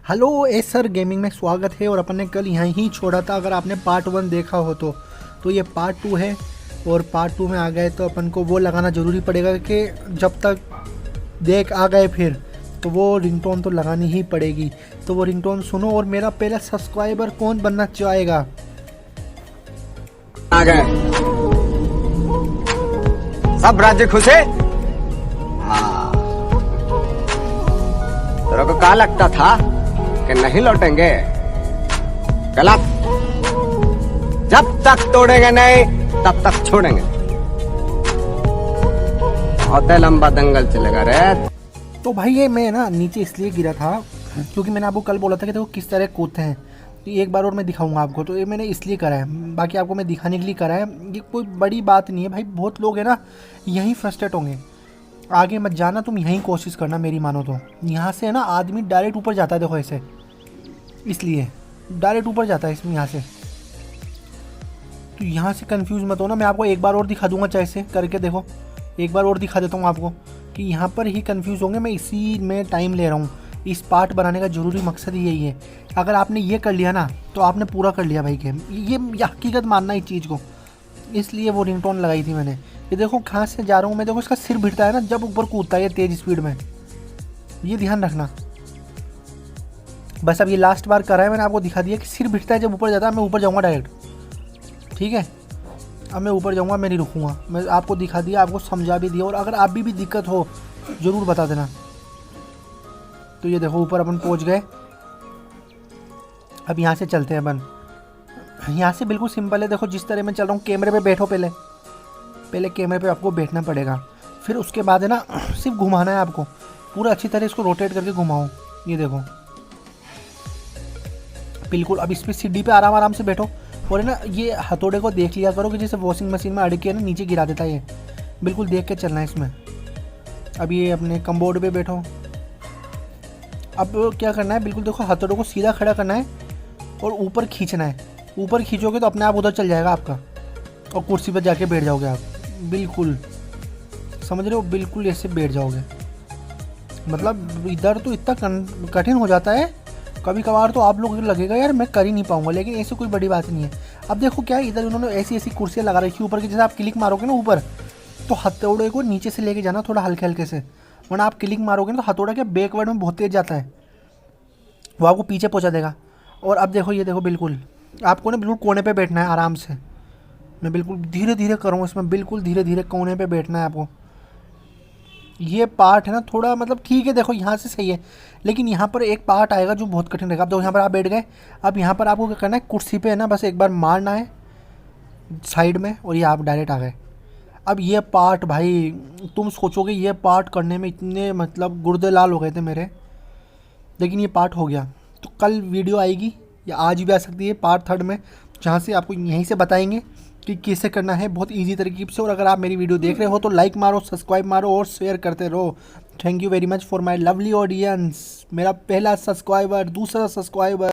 Hello Acer gaming में स्वागत है। और अपन ने कल यहाँ ही छोड़ा था, अगर आपने पार्ट 1 देखा हो तो ये पार्ट 2 है। और पार्ट 2 में आ गए तो अपन को वो लगाना ज़रूरी पड़ेगा कि जब तक देख आ गए फिर तो वो रिंगटोन तो लगानी ही पड़ेगी। तो वो रिंगटोन सुनो। और मेरा पहला सब्सक्राइबर कौन बनना चाहेगा? आ गए सब राज्य खुश है। तेरे को क्या लगता था कि नहीं लौटेंगे? गलत। जब तक तोड़ेंगे नहीं तब तक छोड़ेंगे। बहुत लंबा दंगल चलेगा रे। तो भाई ये मैं ना नीचे इसलिए गिरा था क्योंकि मैंने आपको कल बोला था कि देखो किस तरह कूदते हैं। तो एक बार और मैं दिखाऊंगा आपको। तो ये मैंने इसलिए करा है, बाकी आपको मैं दिखाने के लिए करा है। ये कोई बड़ी बात नहीं है भाई। बहुत लोग हैं ना यहीं फ्रस्ट्रेट होंगे। आगे मत जाना, तुम यहीं कोशिश करना मेरी मानो तो। यहाँ से है ना आदमी डायरेक्ट ऊपर जाता है, देखो ऐसे, इसलिए डायरेक्ट ऊपर जाता है इसमें यहाँ से। तो यहाँ से कंफ्यूज मत हो ना। मैं आपको एक बार और दिखा दूंगा, चाहे से करके देखो। एक बार और दिखा देता हूँ आपको कि यहाँ पर ही कंफ्यूज होंगे। मैं इसी में टाइम ले रहा हूँ। इस पार्ट बनाने का ज़रूरी मकसद यही है। अगर आपने ये कर लिया ना तो आपने पूरा कर लिया भाई गेम। ये हकीकत मानना इस चीज़ को। इसलिए वो रिंगटोन लगाई थी मैंने। ये देखो कहाँ से जा रहा हूँ मैं, देखो इसका सिर भिड़ता है ना जब ऊपर कूदता है ये तेज़ स्पीड में। ये ध्यान रखना। बस अब ये लास्ट बार करा है मैंने, आपको दिखा दिया कि सिर भिड़ता है जब ऊपर जाता है। मैं ऊपर जाऊँगा डायरेक्ट, ठीक है। अब मैं ऊपर जाऊँगा, मैं नहीं रुकूँगा। मैं आपको दिखा दिया, आपको समझा भी दिया। और अगर आप भी दिक्कत हो ज़रूर बता देना। तो ये देखो ऊपर अपन पहुँच गए। अब यहाँ से चलते हैं अपन। यहाँ से बिल्कुल सिंपल है। देखो जिस तरह मैं चल रहा हूँ, कैमरे पे बैठो। पहले कैमरे पे आपको बैठना पड़ेगा। फिर उसके बाद है ना सिर्फ घुमाना है आपको पूरा अच्छी तरह। इसको रोटेट करके घुमाओ। ये देखो बिल्कुल। अब इस पर सीढ़ी पे आराम से बैठो। और है ना ये हथौड़े को देख लिया करो कि जैसे वॉशिंग मशीन में अड़ के ना नीचे गिरा देता है ये। बिल्कुल देख के चलना है इसमें। अब ये अपने कमबोर्ड पे बैठो। अब क्या करना है, बिल्कुल देखो हथौड़े को सीधा खड़ा करना है और ऊपर खींचना है। ऊपर खींचोगे तो अपने आप उधर चल जाएगा आपका और कुर्सी पर जाके बैठ जाओगे आप। बिल्कुल समझ रहे हो, बिल्कुल ऐसे बैठ जाओगे। मतलब इधर तो इतना कठिन हो जाता है कभी कभार। तो आप लोगों को लगेगा यार मैं कर ही नहीं पाऊंगा, लेकिन ऐसी कोई बड़ी बात नहीं है। अब देखो क्या है, इधर उन्होंने ऐसी कुर्सियाँ लगा रखी ऊपर की। जैसे आप क्लिक मारोगे ना ऊपर तो हथौड़े को नीचे से लेके जाना थोड़ा हल्के हल्के से, वरना आप क्लिक मारोगे ना तो हथौड़ा क्या बैकवर्ड में बहुत तेज जाता है, वो आपको पीछे पहुँचा देगा। और अब देखो ये देखो बिल्कुल आपको ना बिल्कुल कोने पे बैठना है आराम से। मैं बिल्कुल धीरे धीरे करूँ इसमें, बिल्कुल धीरे धीरे कोने पे बैठना है आपको। ये पार्ट है ना थोड़ा मतलब ठीक है, देखो यहाँ से सही है। लेकिन यहाँ पर एक पार्ट आएगा जो बहुत कठिन रहेगा। अब देखो यहाँ पर आप बैठ गए। अब यहाँ पर आपको क्या करना है, कुर्सी पे है ना बस एक बार मारना है साइड में और ये आप डायरेक्ट आ गए। अब ये पार्ट भाई तुम सोचोगे ये पार्ट करने में इतने मतलब गुर्दे लाल हो गए थे मेरे, लेकिन ये पार्ट हो गया। तो कल वीडियो आएगी या आज भी आ सकती है पार्ट 3 में, जहाँ से आपको यहीं से बताएंगे कि कैसे करना है बहुत इजी तरीके से। और अगर आप मेरी वीडियो देख रहे हो तो लाइक मारो, सब्सक्राइब मारो और शेयर करते रहो। Thank you very much for my lovely audience. मेरा पहला सब्सक्राइबर, दूसरा सब्सक्राइबर।